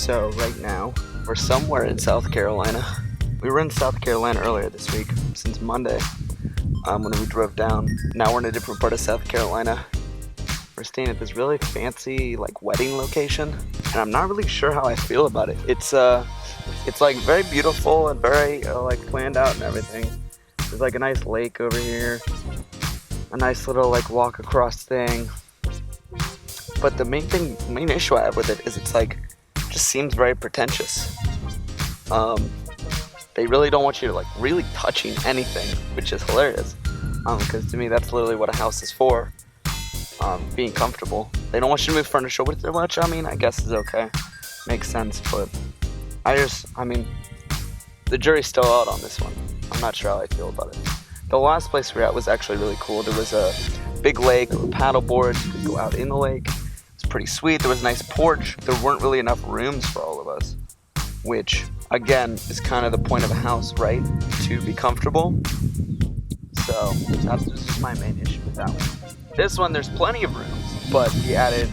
So right now, we're somewhere in South Carolina. We were in South Carolina earlier this week, since Monday, when we drove down. Now we're in a different part of South Carolina. We're staying at this really fancy, wedding location, and I'm not really sure how I feel about it. It's very beautiful and very, planned out and everything. There's, a nice lake over here, a nice little, walk across thing. But the main issue I have with it is just seems very pretentious. They really don't want you to really touching anything, which is hilarious. Because to me that's literally what a house is for. Being comfortable. They don't want you to move furniture with it much. I guess is okay. Makes sense, but the jury's still out on this one. I'm not sure how I feel about it. The last place we were at was actually really cool. There was a big lake, there were paddle boards, you could go out in the lake. Pretty sweet. There was a nice porch. There weren't really enough rooms for all of us, which again is kind of the point of a house, right? To be comfortable. So that's just my main issue with that one. This one, there's plenty of rooms, but the added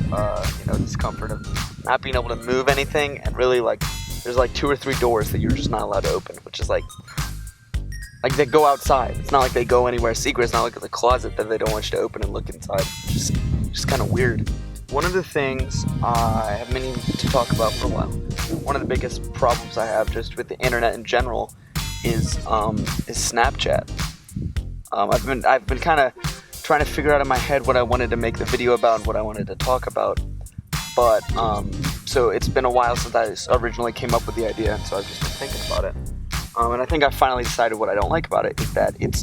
discomfort of not being able to move anything, and really there's 2 or 3 doors that you're just not allowed to open, which is like they go outside. It's not like they go anywhere secret. It's not like the closet that they don't want you to open and look inside. Just kind of weird. One of the things I have meaning to talk about for a while, one of the biggest problems I have just with the internet in general is Snapchat. I've been kind of trying to figure out in my head what I wanted to make the video about and what I wanted to talk about. But so it's been a while since I originally came up with the idea, and so I've just been thinking about it. And I think I finally decided what I don't like about it is that it's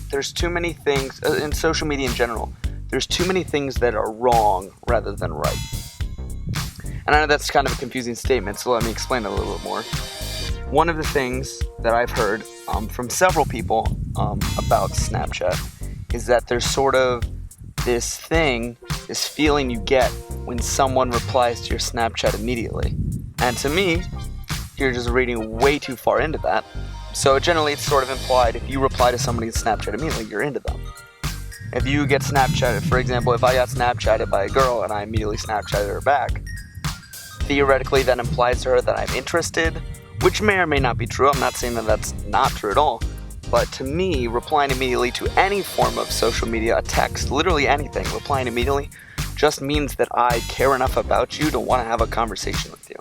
there's too many things, in social media in general, there's too many things that are wrong rather than right. And I know that's kind of a confusing statement, so let me explain it a little bit more. One of the things that I've heard from several people about Snapchat is that there's sort of this feeling you get when someone replies to your Snapchat immediately. And to me, you're just reading way too far into that. So generally it's sort of implied if you reply to somebody in Snapchat immediately, you're into them. If you get Snapchatted, for example, if I got Snapchatted by a girl and I immediately Snapchatted her back, theoretically that implies to her that I'm interested, which may or may not be true. I'm not saying that that's not true at all. But to me, replying immediately to any form of social media, a text, literally anything, replying immediately just means that I care enough about you to want to have a conversation with you.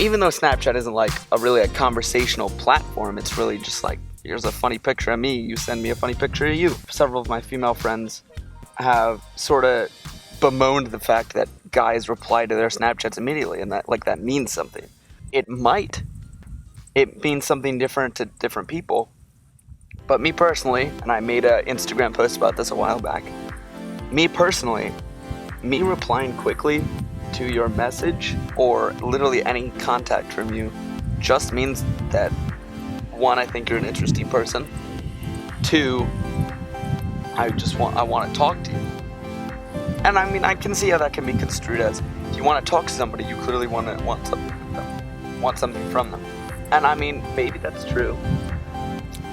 Even though Snapchat isn't really a conversational platform, it's really just here's a funny picture of me, you send me a funny picture of you. Several of my female friends have sort of bemoaned the fact that guys reply to their Snapchats immediately, and that means something. It means something different to different people. But me personally, and I made an Instagram post about this a while back, me replying quickly to your message or literally any contact from you just means that 1, I think you're an interesting person. 2, I want to talk to you. And I can see how that can be construed as if you want to talk to somebody, you clearly want something with them, want something from them. And maybe that's true.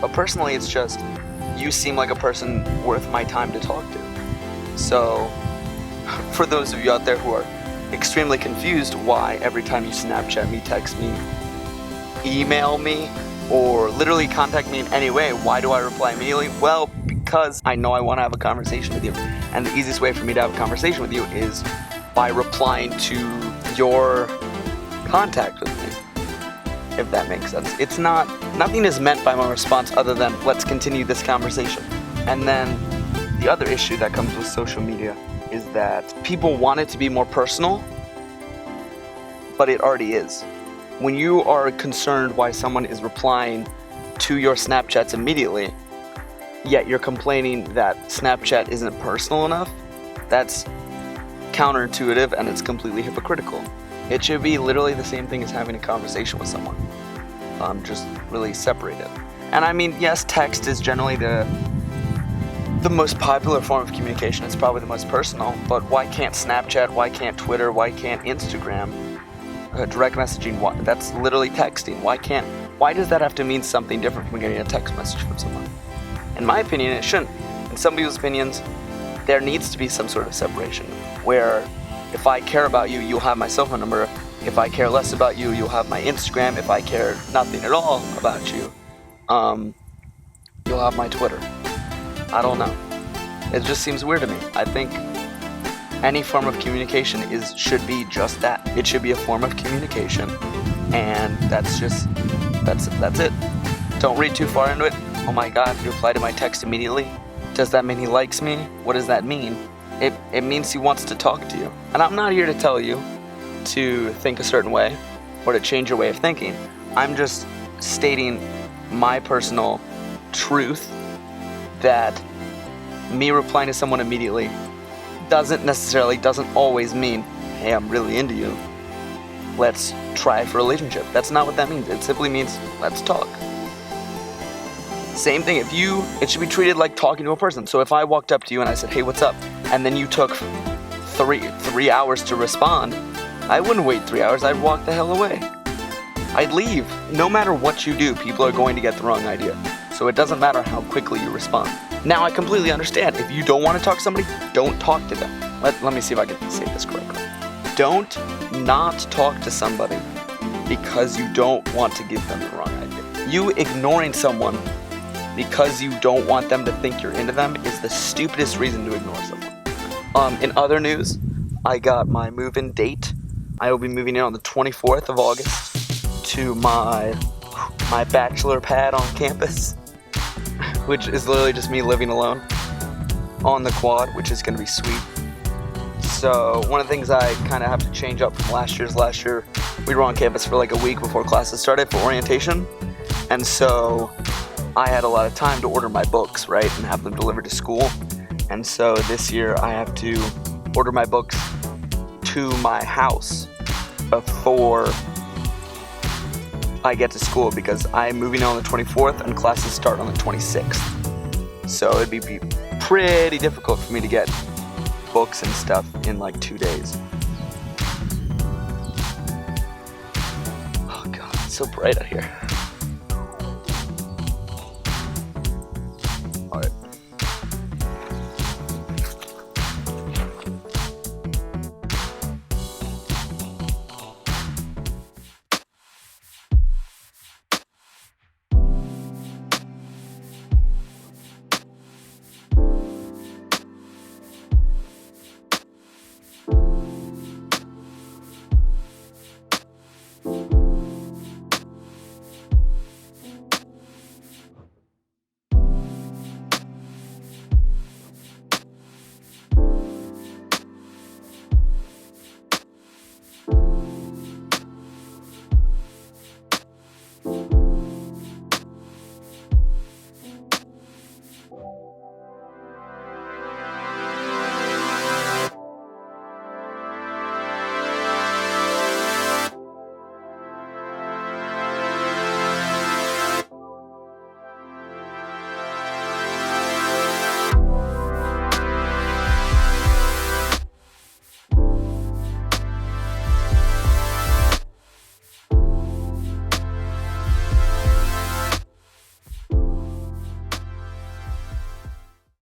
But personally, it's just you seem like a person worth my time to talk to. So for those of you out there who are extremely confused why every time you Snapchat me, text me, email me, or literally contact me in any way, why do I reply immediately? Well, because I know I want to have a conversation with you. And the easiest way for me to have a conversation with you is by replying to your contact with me, if that makes sense. Nothing is meant by my response other than let's continue this conversation. And then the other issue that comes with social media is that people want it to be more personal, but it already is. When you are concerned why someone is replying to your Snapchats immediately, yet you're complaining that Snapchat isn't personal enough, that's counterintuitive and it's completely hypocritical. It should be literally the same thing as having a conversation with someone, just really separated. And yes, text is generally the most popular form of communication. It's probably the most personal, but why can't Snapchat, why can't Twitter, why can't Instagram, direct messaging, that's literally texting. Why does that have to mean something different from getting a text message from someone? In my opinion, it shouldn't. In some people's opinions, there needs to be some sort of separation where If I care about you, you'll have my cell phone number. If I care less about you, you'll have my Instagram. If I care nothing at all about you, you'll have my Twitter. I don't know. It just seems weird to me. I think any form of communication should be just that. It should be a form of communication, and that's it. Don't read too far into it. Oh my God, he replied to my text immediately. Does that mean he likes me? What does that mean? It means he wants to talk to you. And I'm not here to tell you to think a certain way or to change your way of thinking. I'm just stating my personal truth that me replying to someone immediately doesn't always mean, hey, I'm really into you. Let's try for a relationship. That's not what that means. It simply means, let's talk. Same thing, it should be treated like talking to a person. So if I walked up to you and I said, hey, what's up? And then you took three hours to respond, I wouldn't wait 3 hours. I'd walk the hell away. I'd leave. No matter what you do, people are going to get the wrong idea. So it doesn't matter how quickly you respond. Now, I completely understand. If you don't want to talk to somebody, don't talk to them. Let me see if I can say this correctly. Don't not talk to somebody because you don't want to give them the wrong idea. You ignoring someone because you don't want them to think you're into them is the stupidest reason to ignore someone. In other news, I got my move-in date. I will be moving in on the 24th of August to my bachelor pad on campus, which is literally just me living alone on the quad, which is going to be sweet. So one of the things I kind of have to change up from last year, we were on campus for like a week before classes started for orientation, and so I had a lot of time to order my books, right, and have them delivered to school. And so this year I have to order my books to my house before I get to school because I'm moving on the 24th and classes start on the 26th. So it'd be pretty difficult for me to get books and stuff in like 2 days. Oh God, it's so bright out here. Alright.